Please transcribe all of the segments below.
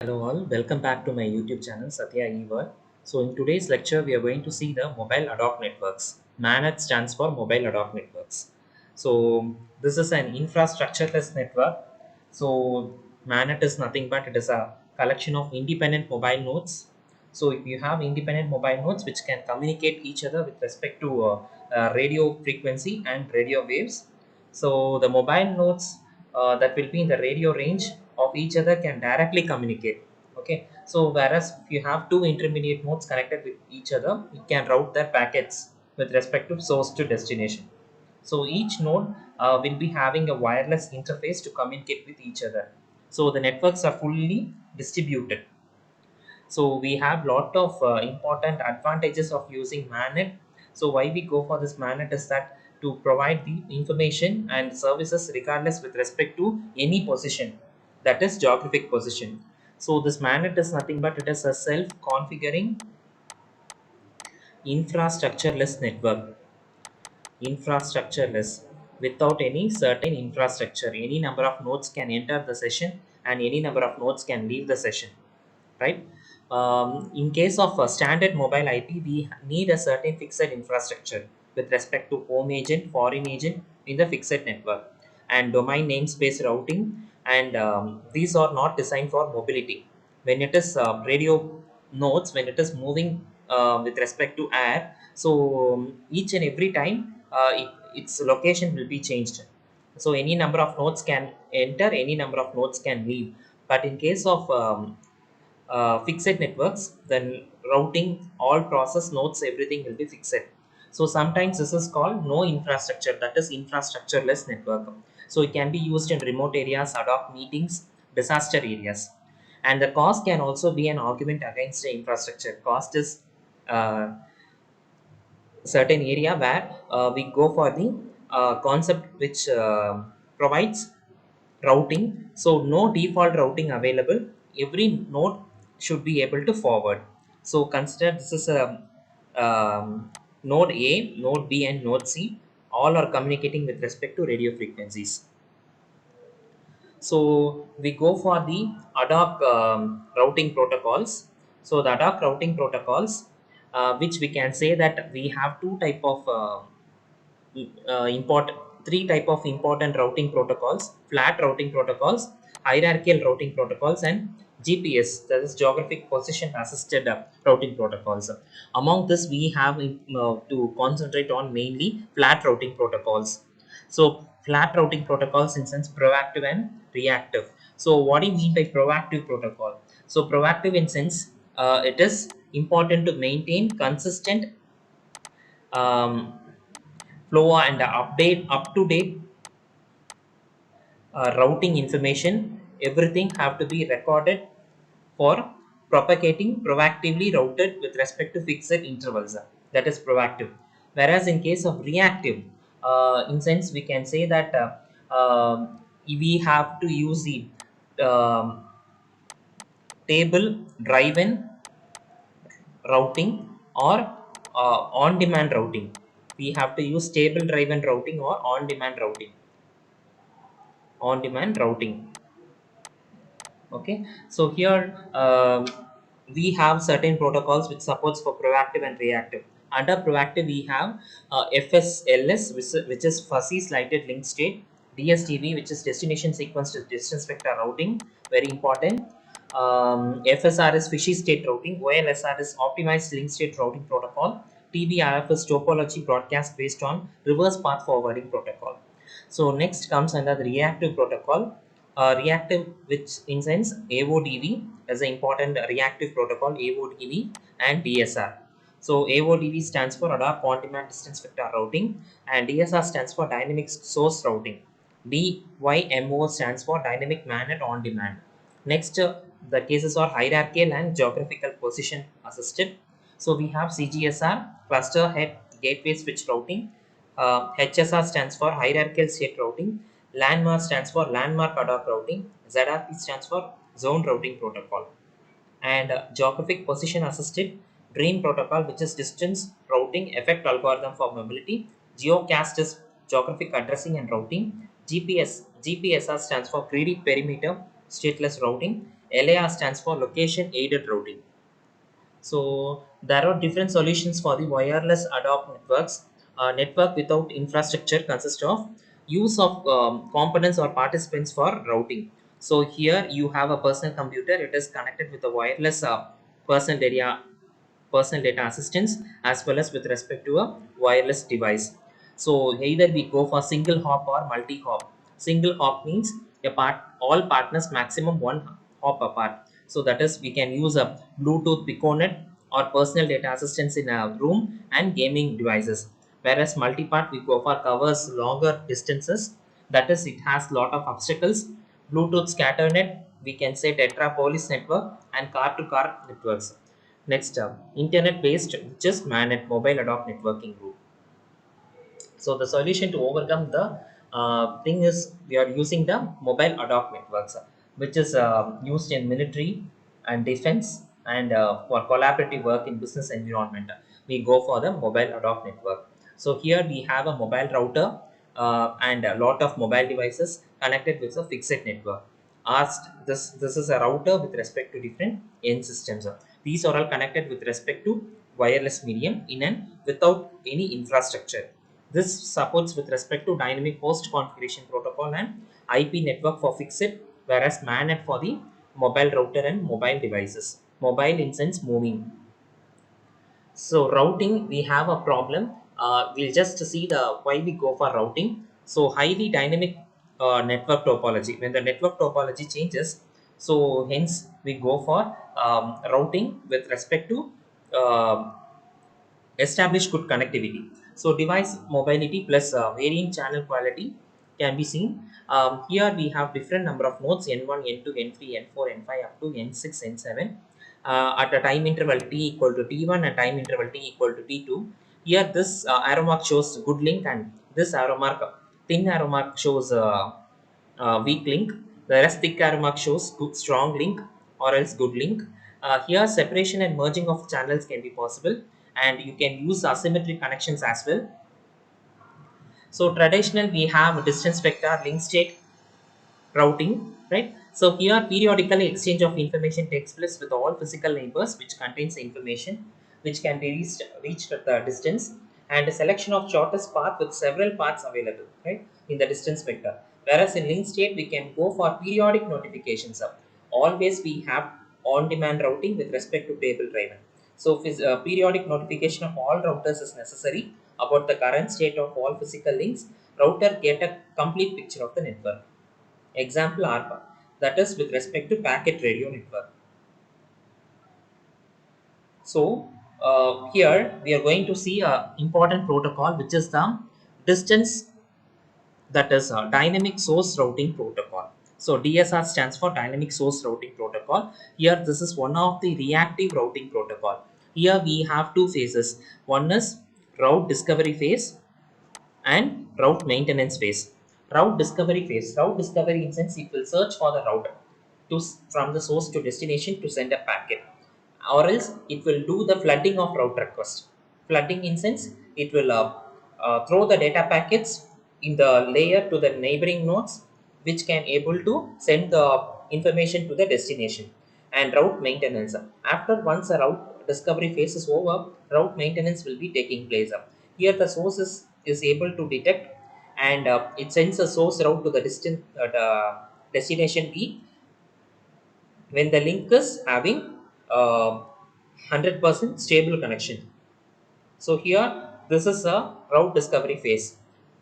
Hello all, welcome back to my YouTube channel Satya Eworld. So in today's lecture we are going to see the mobile ad hoc networks. MANET stands for mobile ad hoc networks. So this is an infrastructureless network. So MANET is nothing but it is a collection of independent mobile nodes. So if you have independent mobile nodes which can communicate each other with respect to radio frequency and radio waves. So the mobile nodes that will be in the radio range of each other can directly communicate. Okay, so whereas if you have two intermediate nodes connected with each other, it can route their packets with respect to source to destination. So each node will be having a wireless interface to communicate with each other. So the networks are fully distributed. So we have lot of important advantages of using MANET. So why we go for this MANET is that to provide the information and services regardless with respect to any position, that is geographic position. So this MANET is nothing but it is a self-configuring infrastructureless network. Infrastructureless, without any certain infrastructure. Any number of nodes can enter the session and any number of nodes can leave the session, right? In case of a standard mobile IP, we need a certain fixed infrastructure with respect to home agent, foreign agent in the fixed network, and domain namespace routing. And these are not designed for mobility. When it is radio nodes, when it is moving with respect to air, so each and every time its location will be changed. So any number of nodes can enter, any number of nodes can leave. But in case of fixed networks, then routing, all process nodes, everything will be fixed. So sometimes this is called no infrastructure, that is infrastructureless network. So it can be used in remote areas, ad hoc meetings, disaster areas. And the cost can also be an argument against the infrastructure. Cost is uh, certain area where we go for the concept which provides routing. So no default routing available. Every node should be able to forward. So consider this is a node A, node B, and node C. All are communicating with respect to radio frequencies. So we go for the ad hoc routing protocols. So the ad hoc routing protocols, which we can say that we have two type of important three type of important routing protocols: flat routing protocols, hierarchical routing protocols, and GPS, that is geographic position assisted routing protocols. Among this we have to concentrate on mainly flat routing protocols. So flat routing protocols in sense proactive and reactive. So what do you mean by proactive protocol? So proactive in sense, it is important to maintain consistent um, flow and update up to date routing information. Everything have to be recorded for propagating proactively routed with respect to fixed intervals. That is proactive. Whereas in case of reactive, in sense we can say that we have to use the um, table driven routing or on demand routing. We have to use table driven routing or on demand routing. Okay, so here we have certain protocols which supports for proactive and reactive. Under proactive we have FSLS, which is fuzzy slighted link state, DSTV, which is destination sequence to distance vector routing, very important. FSR is fishy state routing, OLSR is optimized link state routing protocol, TBRF is topology broadcast based on reverse path forwarding protocol. So next comes under the reactive protocol. Reactive, which in sense AODV as an important reactive protocol, AODV and DSR. So AODV stands for ad hoc on-demand distance vector routing, and DSR stands for dynamic source routing. DYMO stands for dynamic MANET on demand. Next, the cases are hierarchical and geographical position assisted. So we have CGSR, cluster head gateway switch routing. HSR stands for hierarchical state routing. Landmark stands for landmark ad hoc routing. ZRP stands for zone routing protocol. And geographic position assisted DREAM protocol, which is distance routing effect algorithm for mobility. Geocast is geographic addressing and routing. GPSR stands for greedy perimeter stateless routing. LAR stands for location aided routing. So there are different solutions for the wireless ad hoc networks. A network without infrastructure consists of use of components or participants for routing. So here you have a personal computer. It is connected with a wireless personal data personal data assistance as well as with respect to a wireless device. So either we go for single hop or multi hop. Single hop means all partners maximum one hop apart. So that is we can use a Bluetooth Piconet or personal data assistance in a room and gaming devices. Whereas multi-part we go for covers longer distances. That is it has lot of obstacles. Bluetooth scatternet we can say tetrapolis network and car-to-car networks. Next up, internet-based just managed mobile ad hoc networking group. So the solution to overcome the thing is we are using the mobile ad hoc networks, which is used in military and defense and for collaborative work in business environment. We go for the mobile ad hoc network. So here we have a mobile router and a lot of mobile devices connected with a fixed network. Asked this is a router with respect to different end systems. These are all connected with respect to wireless medium in and without any infrastructure. This supports with respect to dynamic host configuration protocol and IP network for fixed, whereas MANET for the mobile router and mobile devices. Mobile in sense moving. So routing, we have a problem. We'll just see the why we go for routing. So highly dynamic network topology. When the network topology changes, so hence we go for routing with respect to establish good connectivity. So device mobility plus varying channel quality can be seen. Here we have different number of nodes N1, N2, N3, N4, N5 up to N6, N7 at a time interval t equal to t1 and time interval t equal to t2. Here this arrow mark shows good link and this arrow mark, thin arrow mark shows weak link, whereas thick arrow mark shows good strong link or else good link. Here separation and merging of channels can be possible and you can use asymmetric connections as well. So traditional we have distance vector link state routing, right? So here periodically exchange of information takes place with all physical neighbors which contains information which can be reached at the distance and a selection of shortest path with several paths available, right, in the distance vector. Whereas in link state we can go for periodic notifications of always we have on-demand routing with respect to table driven. So periodic notification of all routers is necessary about the current state of all physical links. Router get a complete picture of the network. Example ARPA, that is with respect to packet radio network. So here we are going to see a important protocol which is the distance, that is dynamic source routing protocol. So DSR stands for dynamic source routing protocol. Here this is one of the reactive routing protocol. Here we have two phases. One is route discovery phase and route maintenance phase. Route discovery phase. Route discovery in sense it will search for the route from the source to destination to send a packet, or else it will do the flooding of route request. Flooding in sense it will throw the data packets in the layer to the neighboring nodes, which can able to send the information to the destination. And route maintenance. After once a route discovery phase is over, route maintenance will be taking place. Here the source is able to detect and it sends a source route to the distant destination B when the link is having 100% stable connection. So here this is a route discovery phase.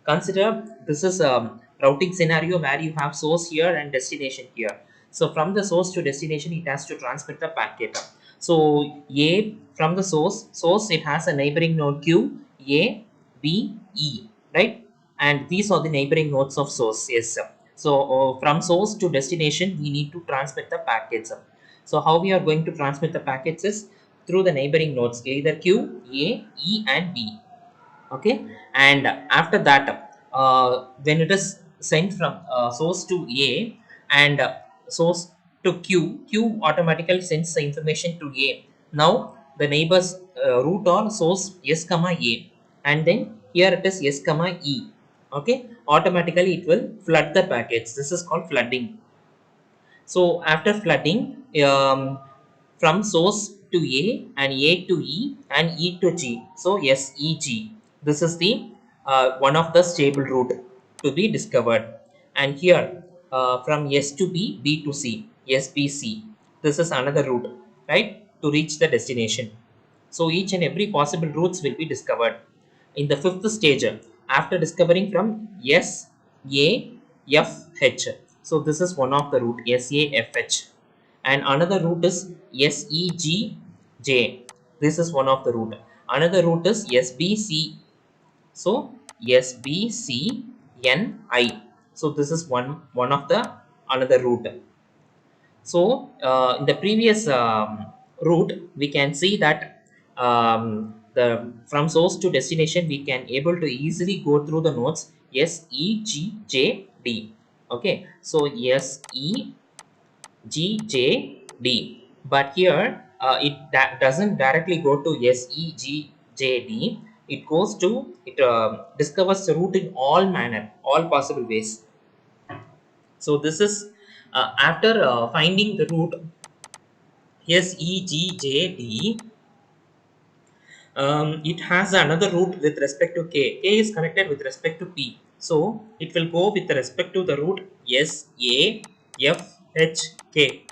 Consider this is a routing scenario where you have source here and destination here. So from the source to destination it has to transmit the packet. So A from the source it has a neighboring node Q, A, B, E, right? And these are the neighboring nodes of source. Yes. So from source to destination we need to transmit the packets. So how we are going to transmit the packets is through the neighboring nodes either Q, A, E and B. Okay, and after that when it is sent from source to A and source to Q automatically sends the information to A. Now the neighbors root or source S comma A, and then here it is S comma E. Okay, automatically it will flood the packets. This is called flooding. So after flooding, um, from source to A to E and E to G, so SEG, this is the one of the stable route to be discovered. And here from S to B, B to C, SBC, this is another route, right, to reach the destination. So each and every possible routes will be discovered. In the fifth stage, after discovering from SAFH, so this is one of the route, SAFH, and another route is SEGJ. This is one of the route. Another route is SBC. So SBCNI. So this is one of the another route. So in the previous route, we can see that the from source to destination, we can able to easily go through the nodes S, E, G, J, D. Okay, so S, E, G, J, D. But here it doesn't directly go to S, E, G, J, D. It goes to it discovers the route in all manner, all possible ways. So this is after finding the route S, E, G, J, D, it has another route with respect to K. K is connected with respect to P. So it will go with respect to the route S, A, F, H, K.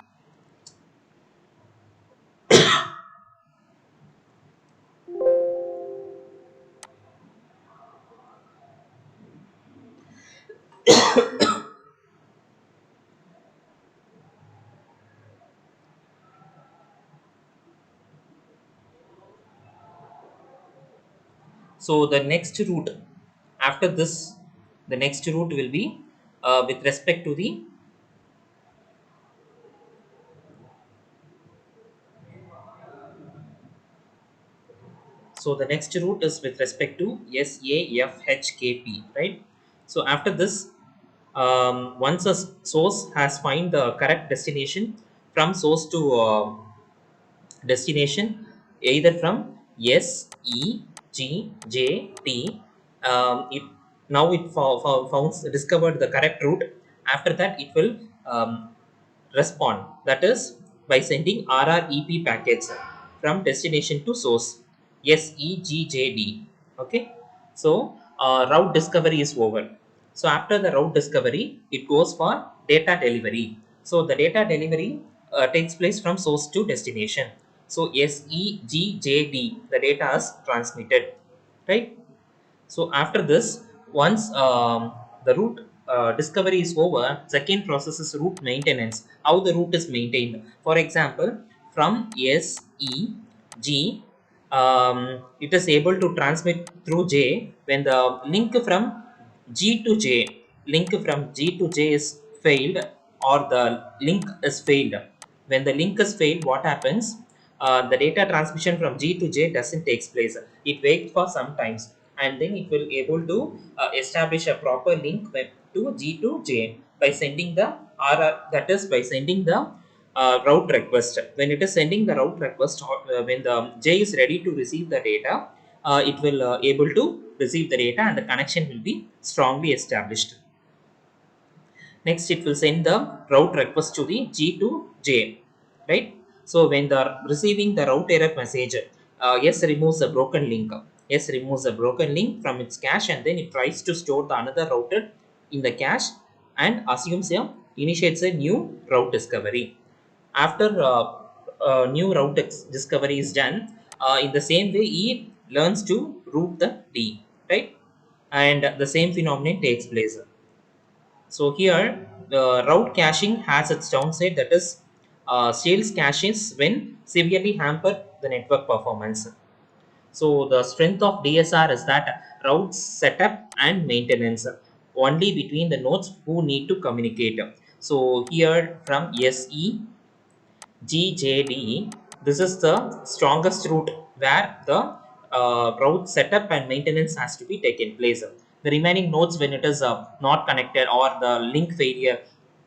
So the next route after this, the next route will be with respect to the, so the next route is with respect to SAFHKP, right? So after this, once a source has find the correct destination from source to destination, either from S, E, G, J, T, it now it found discovered the correct route. After that, it will respond, that is by sending RREP packets from destination to source SEGJD. Okay, so route discovery is over. So after the route discovery, it goes for data delivery. So the data delivery takes place from source to destination. So SEGJD, the data is transmitted, right? So after this, once the route discovery is over, second process is route maintenance. How the route is maintained. For example, from SEG, it is able to transmit through J when the link from G to J, link from G to J is failed, or the link is failed. When the link is failed, what happens? The data transmission from G to J doesn't take place. It waits for some times, and then it will able to establish a proper link to G to J by sending the RR, that is by sending the route request. When it is sending the route request, or when the J is ready to receive the data, it will able to receive the data, and the connection will be strongly established. Next, it will send the route request to the G to J, right? So when the receiving the route error message, S removes a broken link. S removes a broken link from its cache, and then it tries to store the another router in the cache and assumes initiates a new route discovery. After new route discovery is done, in the same way, E learns to route the D, right? And the same phenomenon takes place. So here, the route caching has its downside, that is, sales caches when severely hamper the network performance. So the strength of DSR is that route setup and maintenance only between the nodes who need to communicate. So here from SE GJD, this is the strongest route where the route setup and maintenance has to be taken place. The remaining nodes, when it is not connected or the link failure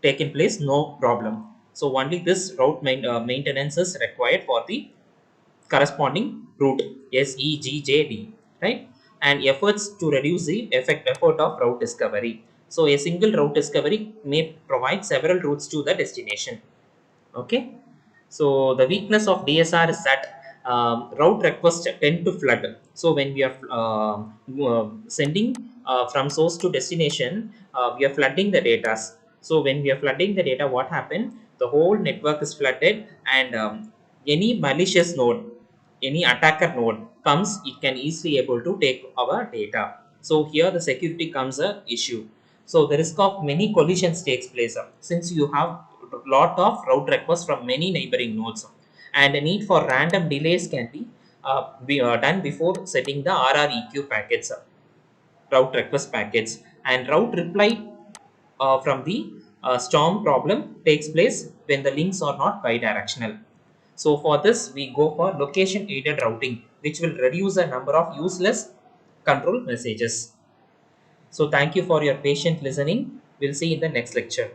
taken place, no problem. So only this route maintenance is required for the corresponding route SEGJD, right? And efforts to reduce the effort of route discovery. So a single route discovery may provide several routes to the destination. Okay. So the weakness of DSR is that route requests tend to flood. So when we are sending from source to destination, we are flooding the data. So when we are flooding the data, what happened? The whole network is flooded, and any malicious node, any attacker node comes, it can easily able to take our data. So here the security comes a issue. So the risk of many collisions takes place since you have lot of route requests from many neighboring nodes, and the need for random delays can be done before setting the RREQ packets, route request packets, and route reply from the storm problem takes place when the links are not bidirectional. So for this, we go for location aided routing, which will reduce the number of useless control messages. So thank you for your patient listening. We'll see in the next lecture.